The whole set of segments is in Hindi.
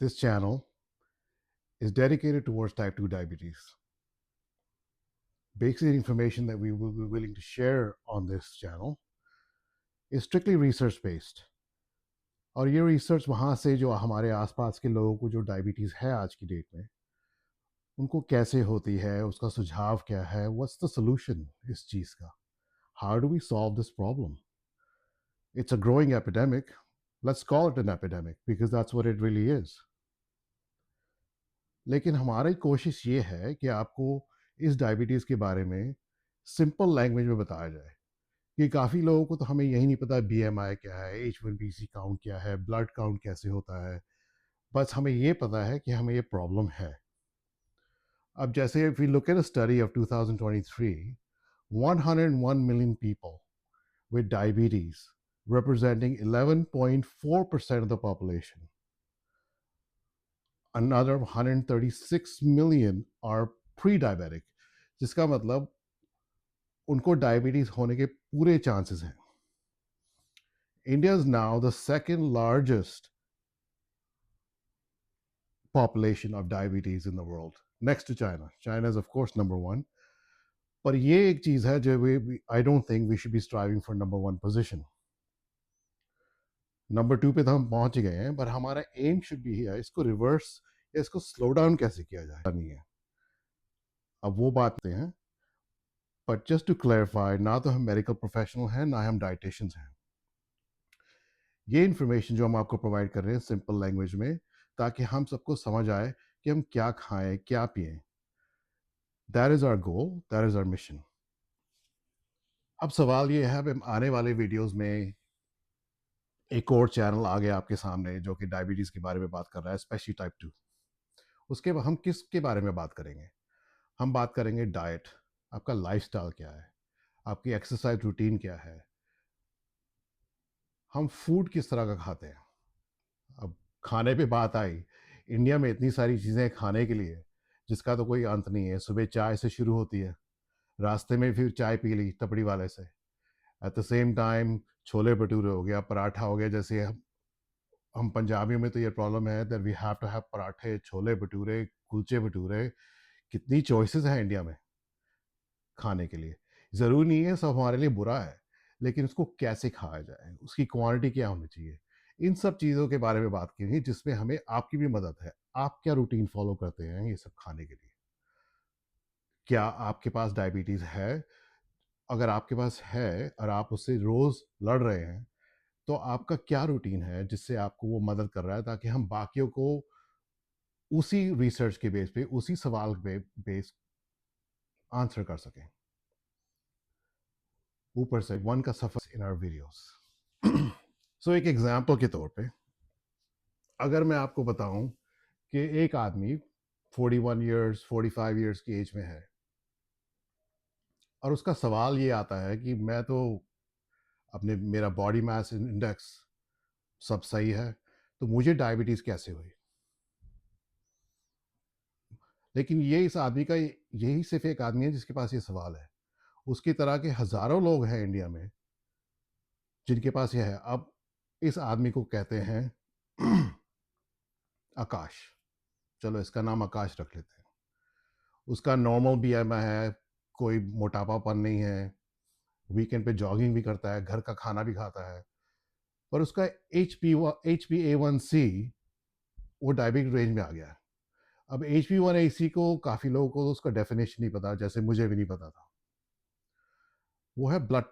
This channel is dedicated towards type 2 diabetes. Basic information that we will be willing to share on this channel is strictly research based. और ये रिसर्च वहाँ से जो हमारे आसपास के लोगों को जो डायबिटीज़ है आज की डेट में उनको कैसे होती है, उसका सुझाव क्या है, व्हाट्स द सॉल्यूशन इस चीज़ का, how do we solve this problem. It's a growing epidemic. Let's call it an epidemic because that's what it really is. लेकिन हमारी कोशिश ये है कि आपको इस डायबिटीज़ के बारे में सिंपल लैंग्वेज में बताया जाए कि काफ़ी लोगों को तो हमें यही नहीं पता BMI क्या है, H1BC काउंट क्या है, ब्लड काउंट कैसे होता है. बस हमें ये पता है कि हमें ये प्रॉब्लम है. अब जैसे if we look at a study of 2023, 101 million people with diabetes representing 11.4% of the population. Another 136 million are pre-diabetic, जिसका मतलब उनको डायबिटीज होने के पूरे चांसेस हैं. India is now the second largest population of diabetes in the world, next to China. China is of course number one. पर ये एक चीज है जो I don't think we should be striving for number one position. Number 2 पे तो हम पहुंच गए हैं, पर हमारा एम शुड बी है इसको रिवर्स या इसको स्लो डाउन कैसे किया जाए नहीं है. अब वो बातें हैं, बट जस्ट टू क्लैरिफाई, ना तो हम मेडिकल प्रोफेशनल हैं ना हम डाइटिशियंस हैं. ये इन्फॉर्मेशन जो हम आपको प्रोवाइड कर रहे हैं सिंपल लैंग्वेज में, ताकि हम सबको समझ आए कि हम क्या खाएं क्या पिएं. That is our goal, that is our mission. अब सवाल ये है, अब आने वाले वीडियोस में एक और चैनल आ गया आपके सामने जो कि डायबिटीज़ के बारे में बात कर रहा है, स्पेशली टाइप 2. उसके बाद हम किसके बारे में बात करेंगे? हम बात करेंगे डाइट. आपका लाइफस्टाइल क्या है, आपकी एक्सरसाइज रूटीन क्या है, हम फूड किस तरह का खाते हैं. अब खाने पे बात आई, इंडिया में इतनी सारी चीज़ें खाने के लिए जिसका तो कोई अंत नहीं है. सुबह चाय से शुरू होती है, रास्ते में फिर चाय पी ली तपड़ी वाले से. At the same time chole bhature हो गया, पराठा हो गया. जैसे हम पंजाबियों में तो ये प्रॉब्लम है that we have to have पराठे, छोले भटूरे, कुलचे भटूरे. कितनी चॉइसेस हैं इंडिया में खाने के लिए. ज़रूरी नहीं है सब हमारे लिए बुरा है, लेकिन उसको कैसे खाया जाए, उसकी क्वांटिटी क्या होनी चाहिए, इन सब चीज़ों के बारे में बात की जिसमें हमें आपकी भी मदद है. आप क्या रूटीन फॉलो करते हैं ये सब खाने के लिए? क्या आपके पास डायबिटीज़ है? अगर आपके पास है और आप उससे रोज़ लड़ रहे हैं, तो आपका क्या रूटीन है जिससे आपको वो मदद कर रहा है, ताकि हम बाकियों को उसी रिसर्च के बेस पे, उसी सवाल पे बेस आंसर कर सकें. ऊपर से वन का सफर इन आवर वीडियोस. सो एक एग्जांपल के तौर पे अगर मैं आपको बताऊं कि एक आदमी 41 इयर्स 45 इयर्स की एज में है और उसका सवाल ये आता है कि मैं तो अपने मेरा बॉडी मास इंडेक्स सब सही है, तो मुझे डायबिटीज़ कैसे हुई. लेकिन ये इस आदमी का यही सिर्फ एक आदमी है जिसके पास ये सवाल है. उसकी तरह के हज़ारों लोग हैं इंडिया में जिनके पास ये है. अब इस आदमी को कहते हैं आकाश. चलो इसका नाम आकाश रख लेते हैं. उसका नॉर्मल BMI है, कोई मोटापापन नहीं है, वीकेंड पे जॉगिंग भी करता है, घर का खाना भी खाता है, पर उसका HbA1c वो डायबिटिक रेंज में आ गया है. अब HbA1c को काफ़ी लोगों को उसका डेफिनेशन नहीं पता, जैसे मुझे भी नहीं पता था. वो है ब्लड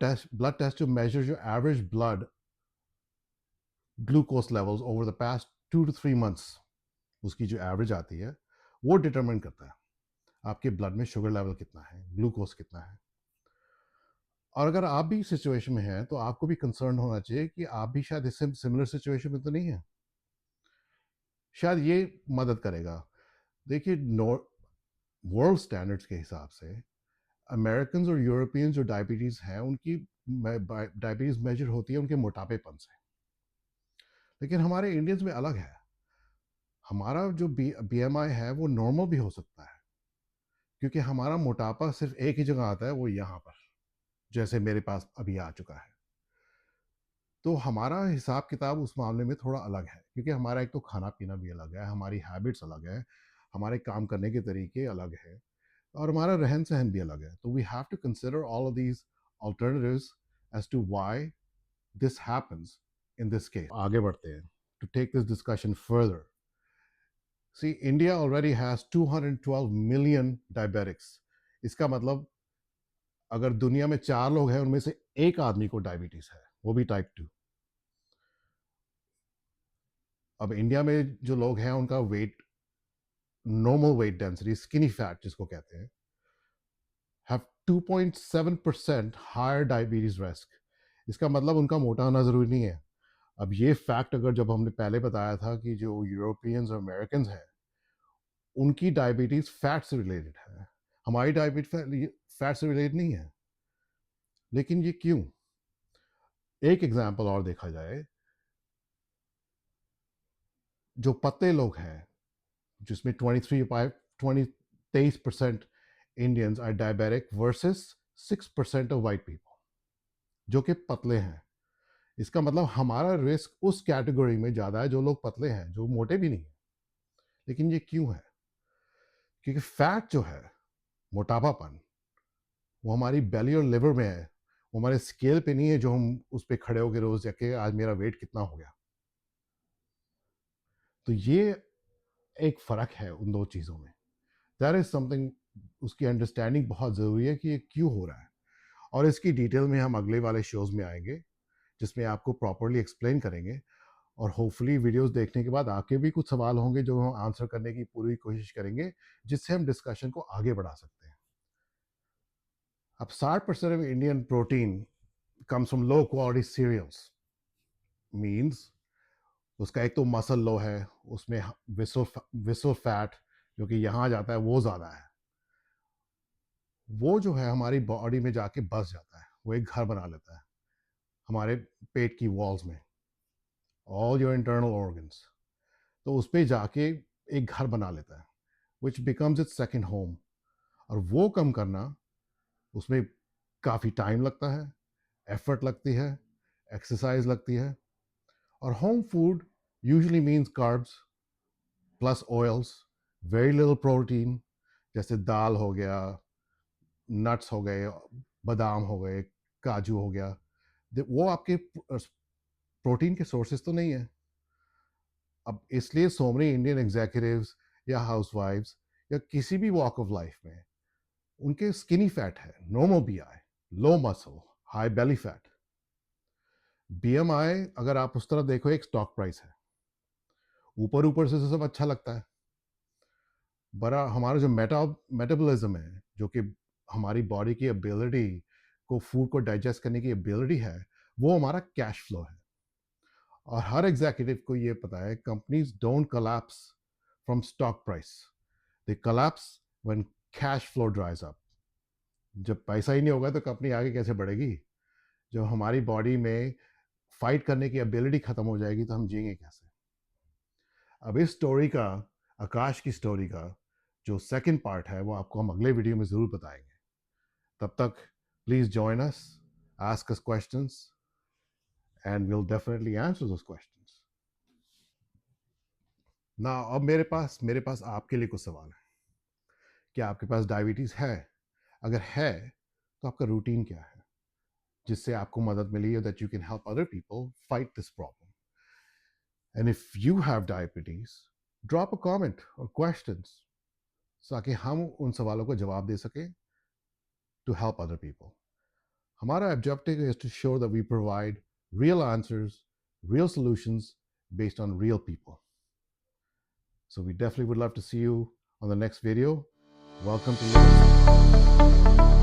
टेस्ट जो मेजर जो average blood glucose levels over the past 2 to 3 months. उसकी जो एवरेज आती है वो डिटरमाइन करता है आपके ब्लड में शुगर लेवल कितना है, ग्लूकोज कितना है. और अगर आप भी सिचुएशन में हैं तो आपको भी कंसर्न होना चाहिए कि आप भी शायद इससे सिमिलर सिचुएशन में तो नहीं है. शायद ये मदद करेगा. देखिए, वर्ल्ड स्टैंडर्ड्स के हिसाब से अमेरिकन और यूरोपियन जो डायबिटीज़ हैं उनकी डायबिटीज़ मेजर होती है उनके मोटापेपन से. लेकिन हमारे इंडियंस में अलग है. हमारा जो BMI है वो नॉर्मल भी हो सकता है, क्योंकि हमारा मोटापा सिर्फ एक ही जगह आता है, वो यहाँ पर, जैसे मेरे पास अभी आ चुका है. तो हमारा हिसाब किताब उस मामले में थोड़ा अलग है, क्योंकि हमारा एक तो खाना पीना भी अलग है, हमारी हैबिट्स अलग है, हमारे काम करने के तरीके अलग है, और हमारा रहन सहन भी अलग है. तो we have to consider all of these alternatives as to why this happens in this case. आगे बढ़ते हैं. To take this discussion further, see, India already has 212 million diabetics. इसका मतलब अगर दुनिया में 4 लोग हैं, उनमें से एक आदमी को डायबिटीज है, वो भी टाइप 2. अब इंडिया में जो लोग हैं, उनका weight, normal weight density, skinny fat जिसको कहते हैं, हैव 2.7% हायर डायबिटीज रिस्क. इसका मतलब उनका मोटा होना जरूरी नहीं है. अब ये फैक्ट अगर जब हमने पहले बताया था कि जो यूरोपियंस और अमेरिकन हैं, उनकी डायबिटीज फैट से रिलेटेड है, हमारी डायबिटीज फैट से रिलेटेड नहीं है. लेकिन ये क्यों? एक एग्जांपल और देखा जाए, जो पतले लोग हैं, जिसमें 23% Indians are diabetic versus 6% of white people जो कि पतले हैं. इसका मतलब हमारा रिस्क उस कैटेगरी में ज़्यादा है जो लोग पतले हैं, जो मोटे भी नहीं है. लेकिन ये क्यों है? क्योंकि फैट जो है, मोटापापन, वो हमारी बेली और लिवर में है, वो हमारे स्केल पे नहीं है जो हम उस पर खड़े होकर रोज देखें आज मेरा वेट कितना हो गया. तो ये एक फ़र्क है उन दो चीज़ों में. दैट इज़ समथिंग, उसकी अंडरस्टैंडिंग बहुत ज़रूरी है कि ये क्यों हो रहा है. और इसकी डिटेल में हम अगले वाले शोज़ में आएंगे, जिसमें आपको प्रॉपरली एक्सप्लेन करेंगे. और होपफुली वीडियोस देखने के बाद आपके भी कुछ सवाल होंगे जो हम आंसर करने की पूरी कोशिश करेंगे, जिससे हम डिस्कशन को आगे बढ़ा सकते हैं. अब 60% of Indian protein comes from low quality cereals. Means उसका एक तो मसल लो है, उसमें विसल फैट जो कि यहाँ जाता है वो ज़्यादा है. वो जो है हमारी बॉडी में जाके बस जाता है, वो एक घर बना लेता है हमारे पेट की वॉल्स में, ऑल योर इंटरनल ऑर्गन्स. तो उस पर जाके एक घर बना लेता है, which becomes it's second home. और वो कम करना, उसमें काफ़ी टाइम लगता है, एफर्ट लगती है, एक्सरसाइज लगती है. और home food usually means carbs plus oils, very little protein, जैसे दाल हो गया, नट्स हो गए, बादाम हो गए, काजू हो गया. वो आपके प्रोटीन के सोर्सेज तो नहीं है. अब इसलिए सो मेनी इंडियन एग्जीक्यूटिव्स या हाउसवाइफ्स या किसी भी वॉक ऑफ लाइफ में उनके स्किनी फैट है, normal BI, low muscle, high belly fat. BMI अगर आप उस तरह देखो एक स्टॉक प्राइस है, ऊपर ऊपर से सब अच्छा लगता है, बड़ा हमारा जो मेटाबॉलिज्म है, जो कि हमारी बॉडी की एबिलिटी को, फूड को डाइजेस्ट करने की एबिलिटी है, वो हमारा कैश फ्लो है. और हर एग्जीक्यूटिव को ये पता है, companies don't collapse from stock price, they collapse when cash flow ड्राइज up. जब पैसा ही नहीं होगा तो कंपनी आगे कैसे बढ़ेगी? जब हमारी बॉडी में फाइट करने की एबिलिटी खत्म हो जाएगी तो हम जिएंगे कैसे? अब इस स्टोरी का, आकाश की स्टोरी का जो सेकंड पार्ट है, वो आपको हम अगले वीडियो में ज़रूर बताएंगे. तब तक please join us, ask us questions, and will definitely answer those questions. ना अब मेरे पास आपके लिए कुछ सवाल है. क्या आपके पास डायबिटीज़ है? अगर है तो आपका रूटीन क्या है जिससे आपको मदद मिली, that you can help other people fight this problem. And if you have diabetes, drop a comment और क्वेश्चंस, ताकि हम उन सवालों को जवाब दे सकें to help other people. Hamara objective is to show that we provide real answers, real solutions based on real people. So we definitely would love to see you on the next video. Welcome to Live.